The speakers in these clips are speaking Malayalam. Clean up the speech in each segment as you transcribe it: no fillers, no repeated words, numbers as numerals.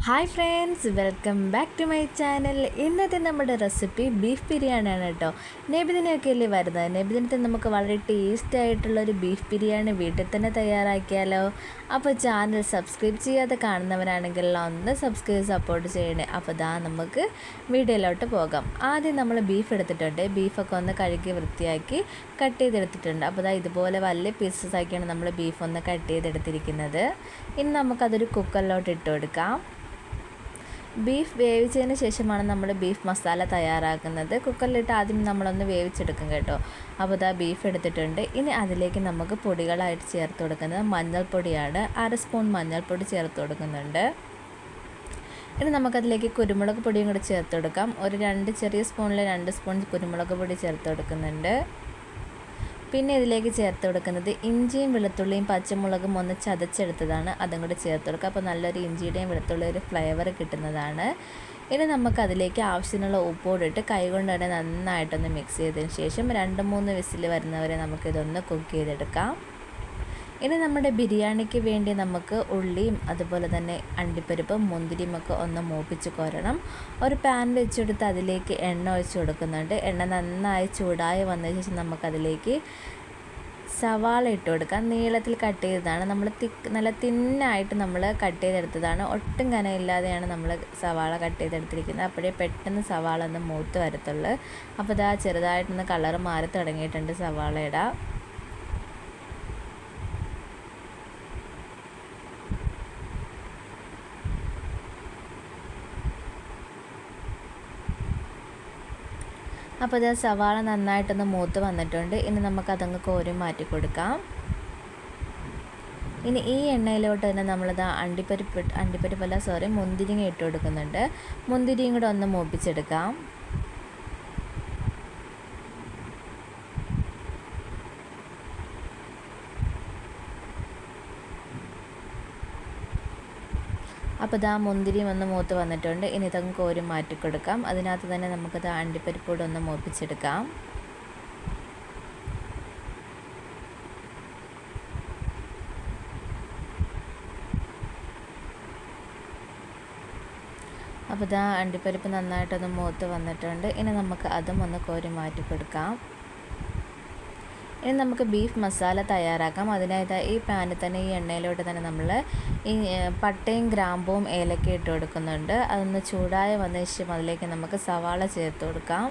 Hi friends, welcome back to my channel. ഇന്നത്തെ നമ്മുടെ റെസിപ്പി ബീഫ് ബിരിയാണിയാണ് കേട്ടോ. നബിദിനമൊക്കെ അല്ലേ വരുന്നത്. നബിദിനത്തിൽ നമുക്ക് വളരെ ടേസ്റ്റി ആയിട്ടുള്ളൊരു ബീഫ് ബിരിയാണി വീട്ടിൽ തന്നെ തയ്യാറാക്കിയാലോ. അപ്പോൾ ചാനൽ സബ്സ്ക്രൈബ് ചെയ്യാതെ കാണുന്നവരാണെങ്കിൽ ഒന്ന് സബ്സ്ക്രൈബ് സപ്പോർട്ട് ചെയ്യണേ. അപ്പോൾ നമുക്ക് വീഡിയോയിലോട്ട് പോകാം. ആദ്യം നമ്മൾ ബീഫ് എടുത്തിട്ടുണ്ട്. ബീഫൊക്കെ ഒന്ന് കഴുകി വൃത്തിയാക്കി കട്ട് ചെയ്തെടുത്തിട്ടുണ്ട്. അപ്പോൾ ഇതുപോലെ വലിയ പീസസ് ആക്കിയാണ് നമ്മൾ ബീഫ് ഒന്ന് കട്ട് ചെയ്തെടുത്തിരിക്കുന്നത്. ഇനി നമുക്കതൊരു കുക്കറിലോട്ട് ഇട്ട് കൊടുക്കാം. ബീഫ് വേവിച്ചതിന് ശേഷമാണ് നമ്മൾ ബീഫ് മസാല തയ്യാറാക്കുന്നത്. കുക്കറിലിട്ട് ആദ്യം നമ്മളൊന്ന് വേവിച്ചെടുക്കും കേട്ടോ. അപ്പോൾ ബീഫ് എടുത്തിട്ടുണ്ട്. ഇനി അതിലേക്ക് നമുക്ക് പൊടികളായിട്ട് ചേർത്ത് കൊടുക്കുന്നത് മഞ്ഞൾപ്പൊടിയാണ്. 1/2 സ്പൂൺ മഞ്ഞൾപ്പൊടി ചേർത്ത് കൊടുക്കുന്നുണ്ട്. ഇനി നമുക്കതിലേക്ക് കുരുമുളക് പൊടിയും കൂടി ചേർത്ത് കൊടുക്കാം. ഒരു 2 ചെറിയ സ്പൂണിൽ 2 സ്പൂൺ കുരുമുളക് പൊടി ചേർത്ത് കൊടുക്കുന്നുണ്ട്. പിന്നെ ഇതിലേക്ക് ചേർത്ത് കൊടുക്കുന്നത് ഇഞ്ചിയും വെളുത്തുള്ളിയും പച്ചമുളകും ഒന്ന് ചതച്ചെടുത്തതാണ്. അതും കൂടി ചേർത്ത് കൊടുക്കുക. അപ്പോൾ നല്ലൊരു ഇഞ്ചിയുടെയും വെളുത്തുള്ളിയും ഒരു ഫ്ലേവർ കിട്ടുന്നതാണ്. ഇനി നമുക്കതിലേക്ക് ആവശ്യത്തിനുള്ള ഉപ്പോടിട്ട് കൈകൊണ്ട് തന്നെ നന്നായിട്ടൊന്ന് മിക്സ് ചെയ്തതിന് ശേഷം 2-3 വിസിൽ വരുന്നവരെ നമുക്കിതൊന്ന് കുക്ക് ചെയ്തെടുക്കാം. ഇനി നമ്മുടെ ബിരിയാണിക്ക് വേണ്ടി നമുക്ക് ഉള്ളിയും അതുപോലെ തന്നെ അണ്ടിപ്പരിപ്പും മുന്തിരിയും ഒക്കെ ഒന്ന് മൂപ്പിച്ച് കോരണം. ഒരു പാൻ വെച്ചെടുത്ത് അതിലേക്ക് എണ്ണ ഒഴിച്ച് കൊടുക്കുന്നുണ്ട്. എണ്ണ നന്നായി ചൂടായി വന്നതിന് ശേഷം നമുക്കതിലേക്ക് സവാള ഇട്ട് കൊടുക്കാം. നീളത്തിൽ കട്ട് ചെയ്തതാണ്. നമ്മൾ നല്ല തിന്നായിട്ട് നമ്മൾ കട്ട് ചെയ്തെടുത്തതാണ്. ഒട്ടും കനയില്ലാതെയാണ് നമ്മൾ സവാള കട്ട് ചെയ്തെടുത്തിരിക്കുന്നത്. അപ്പോഴേ പെട്ടെന്ന് സവാള ഒന്ന് മൂത്ത് വരത്തുള്ളൂ. അപ്പോൾ ചെറുതായിട്ടൊന്ന് കളറ് മാറി തുടങ്ങിയിട്ടുണ്ട് സവാളയുടെ. അപ്പോൾ സവാള നന്നായിട്ടൊന്ന് മൂത്ത് വന്നിട്ടുണ്ട്. ഇനി നമുക്കതങ്ങ് കോരി മാറ്റി കൊടുക്കാം. ഇനി ഈ എണ്ണയിലോട്ട് തന്നെ നമ്മളിത് മുന്തിരിങ്ങ ഇട്ട് കൊടുക്കുന്നുണ്ട്. മുന്തിരിയും കൂടെ ഒന്ന് മൂപ്പിച്ചെടുക്കാം. അപ്പോൾ മുന്തിരിയും ഒന്ന് മൂത്ത് വന്നിട്ടുണ്ട്. ഇനി ഇതൊക്കെ കോരി മാറ്റി കൊടുക്കാം. അതിനകത്ത് തന്നെ നമുക്കത് അണ്ടിപ്പരിപ്പൂടെ ഒന്ന് മൂപ്പിച്ചെടുക്കാം. അപ്പോൾ അണ്ടിപ്പരിപ്പ് നന്നായിട്ടൊന്ന് മൂത്ത് വന്നിട്ടുണ്ട്. ഇനി നമുക്ക് അതും ഒന്ന് കോരി മാറ്റി കൊടുക്കാം. ഇനി നമുക്ക് ബീഫ് മസാല തയ്യാറാക്കാം. അതിനായിട്ട് ഈ പാനിൽ തന്നെ ഈ എണ്ണയിലോട്ട് തന്നെ നമ്മൾ ഈ പട്ടയും ഗ്രാമ്പും ഏലക്ക ഇട്ട് കൊടുക്കുന്നുണ്ട്. അതൊന്ന് ചൂടായി വന്ന ശേഷം അതിലേക്ക് നമുക്ക് സവാള ചേർത്ത് കൊടുക്കാം.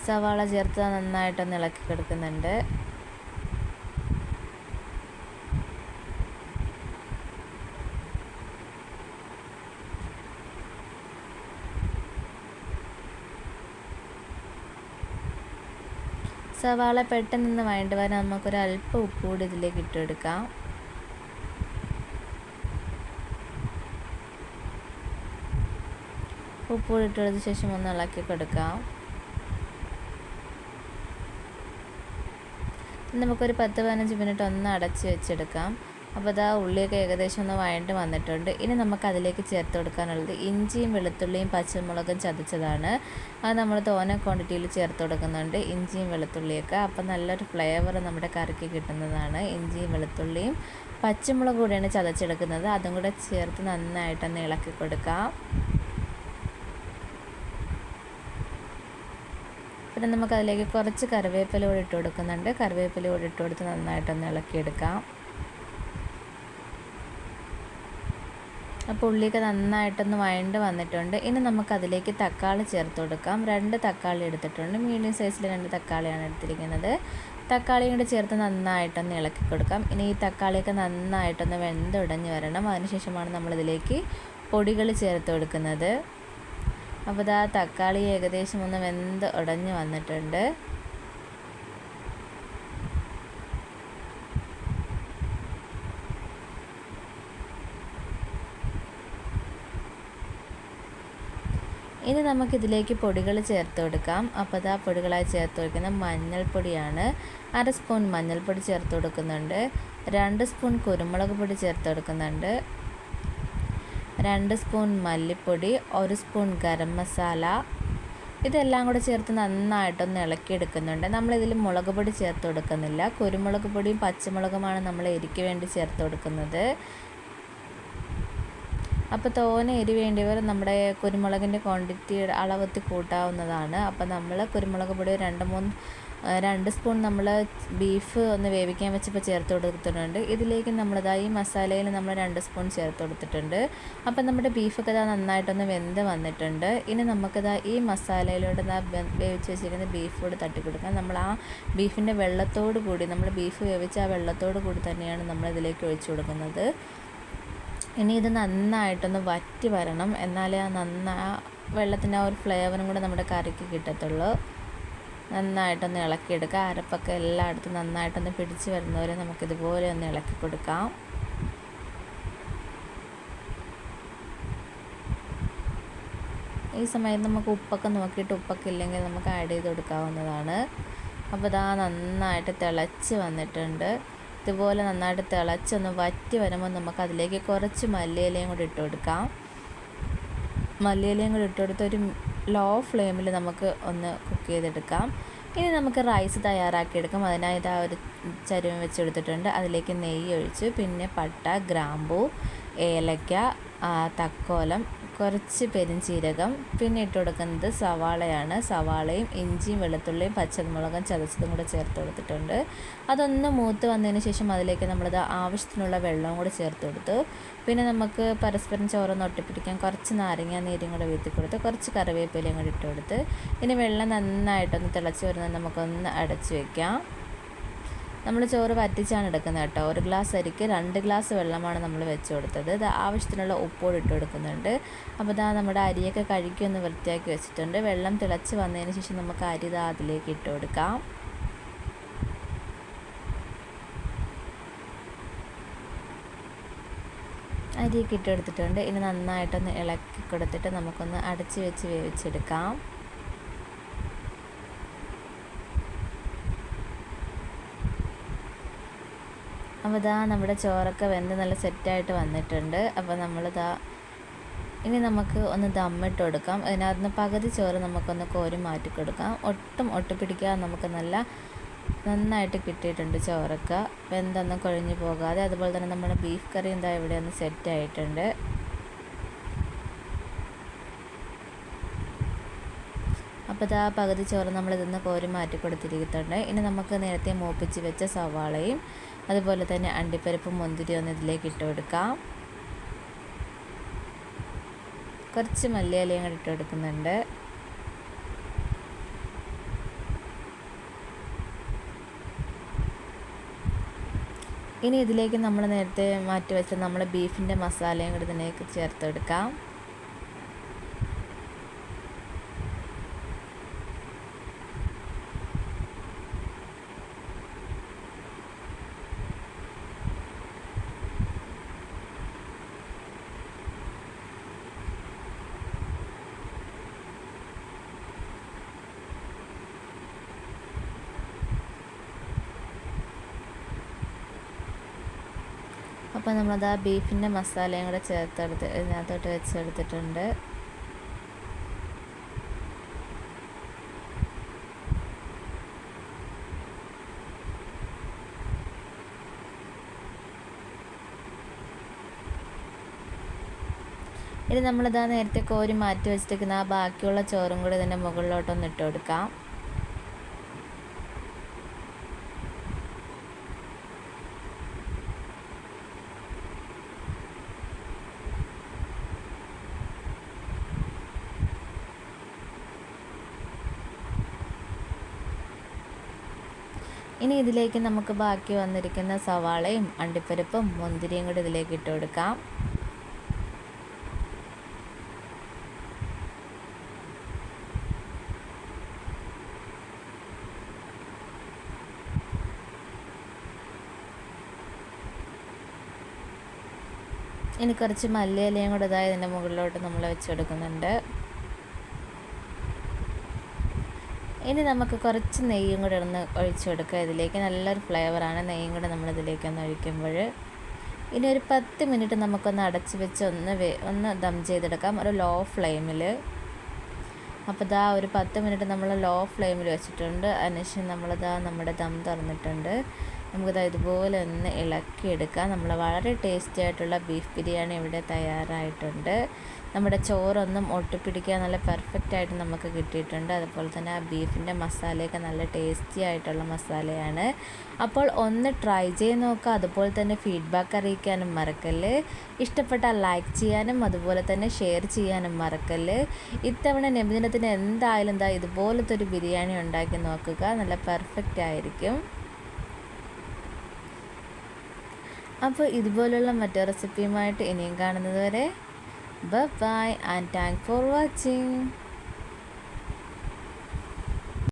സവാള ചേർത്ത് നന്നായിട്ടൊന്ന് ഇളക്കി കൊടുക്കുന്നുണ്ട്. സവാള പെട്ടെന്ന് വഴണ്ട് വരാൻ നമുക്കൊരല്പം ഉപ്പ് കൂടി ഇതിലേക്ക് ഇട്ടെടുക്കാം. ഉപ്പ് കൂടി ഇട്ടതിന് ശേഷം ഒന്ന് ഇളക്കി കൊടുക്കാം. നമുക്കൊരു 10-15 മിനിറ്റ് ഒന്ന് അടച്ച് വെച്ചെടുക്കാം. അപ്പോൾ ഉള്ളിയൊക്കെ ഏകദേശം ഒന്ന് വഴണ്ട് വന്നിട്ടുണ്ട്. ഇനി നമുക്കതിലേക്ക് ചേർത്ത് കൊടുക്കാനുള്ളത് ഇഞ്ചിയും വെളുത്തുള്ളിയും പച്ചമുളകും ചതച്ചതാണ്. അത് നമ്മൾ തോനെ ക്വാണ്ടിറ്റിയിൽ ചേർത്ത് കൊടുക്കുന്നുണ്ട്, ഇഞ്ചിയും വെളുത്തുള്ളിയൊക്കെ. അപ്പോൾ നല്ലൊരു ഫ്ലേവർ നമ്മുടെ കറിക്ക് കിട്ടുന്നതാണ്. ഇഞ്ചിയും വെളുത്തുള്ളിയും പച്ചമുളക് കൂടെയാണ് ചതച്ചെടുക്കുന്നത്. അതും കൂടെ ചേർത്ത് നന്നായിട്ടൊന്ന് ഇളക്കി കൊടുക്കാം. പിന്നെ നമുക്കതിലേക്ക് കുറച്ച് കറിവേപ്പില കൂടി ഇട്ട് കൊടുക്കുന്നുണ്ട്. കറിവേപ്പില കൂടി ഇട്ട് കൊടുത്ത് നന്നായിട്ടൊന്ന് ഇളക്കിയെടുക്കാം. അപ്പോൾ ഉള്ളിയൊക്കെ നന്നായിട്ടൊന്ന് വഴണ്ട് വന്നിട്ടുണ്ട്. ഇനി നമുക്കതിലേക്ക് തക്കാളി ചേർത്ത് കൊടുക്കാം. 2 തക്കാളി എടുത്തിട്ടുണ്ട്. മീഡിയം സൈസിൽ 2 തക്കാളിയാണ് എടുത്തിരിക്കുന്നത്. തക്കാളിയും കൂടി ചേർത്ത് നന്നായിട്ടൊന്ന് ഇളക്കി കൊടുക്കാം. ഇനി ഈ തക്കാളിയൊക്കെ നന്നായിട്ടൊന്ന് വെന്തുടഞ്ഞ് വരണം. അതിനുശേഷമാണ് നമ്മളിതിലേക്ക് പൊടികൾ ചേർത്ത് കൊടുക്കുന്നത്. അപ്പോൾ തക്കാളി ഏകദേശം ഒന്ന് വെന്ത് ഉടഞ്ഞ് വന്നിട്ടുണ്ട്. ഇനി നമുക്കിതിലേക്ക് പൊടികൾ ചേർത്ത് കൊടുക്കാം. അപ്പോൾ പൊടികളായി ചേർത്ത് കൊടുക്കുന്ന മഞ്ഞൾപ്പൊടിയാണ്. 1/2 സ്പൂൺ മഞ്ഞൾപ്പൊടി ചേർത്ത് കൊടുക്കുന്നുണ്ട്. 2 സ്പൂൺ കുരുമുളക് പൊടി ചേർത്ത് കൊടുക്കുന്നുണ്ട്. 2 സ്പൂൺ മല്ലിപ്പൊടി, 1 സ്പൂൺ ഗരം മസാല, ഇതെല്ലാം കൂടെ ചേർത്ത് നന്നായിട്ടൊന്ന് ഇളക്കിയെടുക്കുന്നുണ്ട്. നമ്മളിതിൽ മുളക് പൊടി ചേർത്ത് കൊടുക്കുന്നില്ല, കുരുമുളക് പൊടിയും പച്ചമുളകുമാണ് നമ്മൾ എരിക്ക് വേണ്ടി ചേർത്ത് കൊടുക്കുന്നത്. അപ്പോൾ തോനെ എരി വേണ്ടിയവർ നമ്മുടെ കുരുമുളകിൻ്റെ ക്വാണ്ടിറ്റി അളവെത്തി കൂട്ടാവുന്നതാണ്. അപ്പോൾ നമ്മൾ കുരുമുളക് പൊടി 2 സ്പൂൺ നമ്മൾ ബീഫ് ഒന്ന് വേവിക്കാൻ വെച്ചപ്പോൾ ചേർത്ത് കൊടുത്തിട്ടുണ്ട്. ഇതിലേക്ക് ഈ മസാലയിൽ നമ്മൾ 2 സ്പൂൺ ചേർത്ത് കൊടുത്തിട്ടുണ്ട്. അപ്പം നമ്മുടെ ബീഫൊക്കെ നന്നായിട്ടൊന്ന് വെന്ത് വന്നിട്ടുണ്ട്. ഇനി നമുക്കിതാ ഈ മസാലയിലോട്ട് വേവിച്ച് വെച്ചിരിക്കുന്ന ബീഫ് കൂടി തട്ടിക്കൊടുക്കാം. നമ്മൾ ആ ബീഫിൻ്റെ വെള്ളത്തോട് കൂടി, നമ്മൾ ബീഫ് വേവിച്ച ആ വെള്ളത്തോട് കൂടി തന്നെയാണ് നമ്മളിതിലേക്ക് ഒഴിച്ചു കൊടുക്കുന്നത്. ഇനി ഇത് നന്നായിട്ടൊന്ന് വറ്റി വരണം, എന്നാലേ ആ വെള്ളത്തിൻ്റെ ആ ഒരു ഫ്ലേവറും കൂടെ നമ്മുടെ കറിക്ക് കിട്ടത്തുള്ളൂ. നന്നായിട്ടൊന്ന് ഇളക്കിയെടുക്കുക. അരപ്പൊക്കെ എല്ലായിടത്തും നന്നായിട്ടൊന്ന് പിടിച്ച് വരുന്നവരെ നമുക്കിതുപോലെ ഒന്ന് ഇളക്കി കൊടുക്കാം. ഈ സമയത്ത് നമുക്ക് ഉപ്പൊക്കെ നോക്കിയിട്ട് ഉപ്പൊക്കെ ഇല്ലെങ്കിൽ നമുക്ക് ആഡ് ചെയ്ത് കൊടുക്കാവുന്നതാണ്. അപ്പോൾ നന്നായിട്ട് തിളച്ച് വന്നിട്ടുണ്ട്. ഇതുപോലെ നന്നായിട്ട് തിളച്ചൊന്ന് വറ്റി വരുമ്പോൾ നമുക്ക് അതിലേക്ക് കുറച്ച് മല്ലിയിലയും കൂടി ഇട്ട് കൊടുക്കാം. മല്ലിയിലയും കൂടി ഇട്ട് കൊടുത്ത് ഒരു ലോ ഫ്ലെയിമിൽ നമുക്ക് ഒന്ന് കുക്ക് ചെയ്തെടുക്കാം. ഇനി നമുക്ക് റൈസ് തയ്യാറാക്കിയെടുക്കാം. അതിനായി ഒരു ചരുവം വെച്ചെടുത്തിട്ടുണ്ട്. അതിലേക്ക് നെയ്യ് ഒഴിച്ച്, പിന്നെ പട്ട, ഗ്രാമ്പൂ, ഏലക്ക, തക്കോലം, കുറച്ച് പെരിഞ്ചീരകം, പിന്നെ ഇട്ട് കൊടുക്കുന്നത് സവാളയാണ്. സവാളയും ഇഞ്ചിയും വെളുത്തുള്ളിയും പച്ചമുളകും ചതച്ചതും കൂടെ ചേർത്ത് കൊടുത്തിട്ടുണ്ട്. അതൊന്ന് മൂത്ത് വന്നതിന് ശേഷം അതിലേക്ക് നമ്മളിത് ആവശ്യത്തിനുള്ള വെള്ളവും കൂടെ ചേർത്ത് കൊടുത്തു. പിന്നെ നമുക്ക് പരസ്പരം ചോറൊന്ന് ഒട്ടിപ്പിടിക്കാൻ കുറച്ച് നാരങ്ങ നീരും കൂടെ വീത്തി കൊടുത്ത്, കുറച്ച് കറിവേപ്പിലയും കൂടി ഇട്ട് കൊടുത്ത്, ഇനി വെള്ളം നന്നായിട്ടൊന്ന് തിളച്ച് വരുന്നത് നമുക്കൊന്ന് അടച്ച് വയ്ക്കാം. നമ്മൾ ചോറ് വറ്റിച്ചാണ് എടുക്കുന്നത് കേട്ടോ. 1 ഗ്ലാസ് അരിക്ക് 2 ഗ്ലാസ് വെള്ളമാണ് നമ്മൾ വെച്ച് കൊടുത്തത്. ഇത് ആവശ്യത്തിനുള്ള ഉപ്പോട് ഇട്ട് കൊടുക്കുന്നുണ്ട്. അപ്പോൾ നമ്മുടെ അരിയൊക്കെ കഴുകി ഒന്ന് വൃത്തിയാക്കി വെച്ചിട്ടുണ്ട്. വെള്ളം തിളച്ച് വന്നതിന് ശേഷം നമുക്ക് അരി അതിലേക്ക് ഇട്ട് കൊടുക്കാം. അരിയൊക്കെ ഇട്ടെടുത്തിട്ടുണ്ട്. ഇനി നന്നായിട്ടൊന്ന് ഇളക്കി കൊടുത്തിട്ട് നമുക്കൊന്ന് അടച്ച് വെച്ച് വേവിച്ചെടുക്കാം. അപ്പോൾ നമ്മുടെ ചോറൊക്കെ വെന്ത് നല്ല സെറ്റായിട്ട് വന്നിട്ടുണ്ട്. അപ്പോൾ ഇനി നമുക്ക് ഒന്ന് ദമ്മിട്ട് കൊടുക്കാം. അതിനകത്ത് നിന്ന് പകുതി ചോറ് നമുക്കൊന്ന് കോരി മാറ്റി കൊടുക്കാം. ഒട്ടും ഒട്ടിപ്പിടിക്കാതെ നമുക്ക് നന്നായിട്ട് കിട്ടിയിട്ടുണ്ട് ചോറൊക്കെ, വെന്തൊന്നും കൊഴിഞ്ഞു പോകാതെ. അതുപോലെ തന്നെ നമ്മുടെ ബീഫ് കറി ഇവിടെ ഒന്ന് സെറ്റായിട്ടുണ്ട്. അപ്പോൾ പകുതി ചോറ് നമ്മളിതൊന്ന് കോരി മാറ്റി കൊടുത്തിരിക്കുന്നുണ്ട്. ഇനി നമുക്ക് നേരത്തെ മൂപ്പിച്ച് വെച്ച സവാളയും അതുപോലെ തന്നെ അണ്ടിപ്പരിപ്പും മുന്തിരിയും ഒന്ന് ഇതിലേക്ക് ഇട്ട് കൊടുക്കാം. കുറച്ച് മല്ലിയിലയും കൂടി ഇട്ട് കൊടുക്കുന്നുണ്ട്. ഇനി ഇതിലേക്ക് നമ്മൾ നേരത്തെ മാറ്റി വെച്ച നമ്മൾ ബീഫിൻ്റെ മസാലയും കൂടി ഇതിലേക്ക് ചേർത്ത് കൊടുക്കാം. അപ്പോൾ നമ്മളത് ബീഫിൻ്റെ മസാലയും കൂടെ ഇതിനകത്തോട്ട് വെച്ചെടുത്തിട്ടുണ്ട്. ഇനി നേരത്തെ കോരി മാറ്റി വെച്ചിരിക്കുന്ന ആ ബാക്കിയുള്ള ചോറും കൂടി ഇതിൻ്റെ മുകളിലോട്ടൊന്ന് ഇട്ട് കൊടുക്കാം. ഇനി ഇതിലേക്ക് നമുക്ക് ബാക്കി വന്നിരിക്കുന്ന സവാളയും അണ്ടിപ്പരിപ്പും മുന്തിരിയും കൂടി ഇതിലേക്ക് ഇട്ട് കൊടുക്കാം. ഇനി കുറച്ച് മല്ലിയിലയും കൂടെ ഇതിൻ്റെ മുകളിലോട്ട് നമ്മൾ വെച്ചെടുക്കുന്നുണ്ട്. ഇനി നമുക്ക് കുറച്ച് നെയ്യും കൂടെ ഒന്ന് ഒഴിച്ചു കൊടുക്കുക. ഇതിലേക്ക് നല്ലൊരു ഫ്ലേവറാണ് നെയ്യും കൂടെ നമ്മളിതിലേക്കൊന്ന് ഒഴിക്കുമ്പോൾ. ഇനി ഒരു 10 മിനിറ്റ് നമുക്കൊന്ന് അടച്ച് വെച്ച് ഒന്ന് ദം ചെയ്തെടുക്കാം, ഒരു ലോ ഫ്ലെയിമിൽ. അപ്പോൾ ഒരു 10 മിനിറ്റ് നമ്മൾ ലോ ഫ്ലെയിമിൽ വെച്ചിട്ടുണ്ട്. അതിനുശേഷം നമ്മുടെ ദം തുറന്നിട്ടുണ്ട്. ഇതുപോലെ ഒന്ന് ഇളക്കിയെടുക്കാം. വളരെ ടേസ്റ്റി ആയിട്ടുള്ള ബീഫ് ബിരിയാണി ഇവിടെ തയ്യാറായിട്ടുണ്ട്. നമ്മുടെ ചോറൊന്നും ഒട്ടിപ്പിടിക്കാൻ നല്ല പെർഫെക്റ്റ് ആയിട്ട് നമുക്ക് കിട്ടിയിട്ടുണ്ട്. അതുപോലെ തന്നെ ആ ബീഫിൻ്റെ മസാലയൊക്കെ നല്ല ടേസ്റ്റി ആയിട്ടുള്ള മസാലയാണ്. അപ്പോൾ ഒന്ന് ട്രൈ ചെയ്ത് നോക്കുക. അതുപോലെ തന്നെ ഫീഡ്ബാക്ക് അറിയിക്കാനും മറക്കല്ല്. ഇഷ്ടപ്പെട്ടാൽ ലൈക്ക് ചെയ്യാനും അതുപോലെ തന്നെ ഷെയർ ചെയ്യാനും മറക്കല്ല്. ഇത്തവണ നബിദിനത്തിന് എന്തായാലും ഇതുപോലത്തെ ഒരു ബിരിയാണി ഉണ്ടാക്കി നോക്കുക. നല്ല പെർഫെക്റ്റ് ആയിരിക്കും. അപ്പോൾ ഇതുപോലുള്ള മറ്റു റെസിപ്പിയുമായിട്ട് ഇനിയും കാണുന്നത് വരെ bye and thank for watching.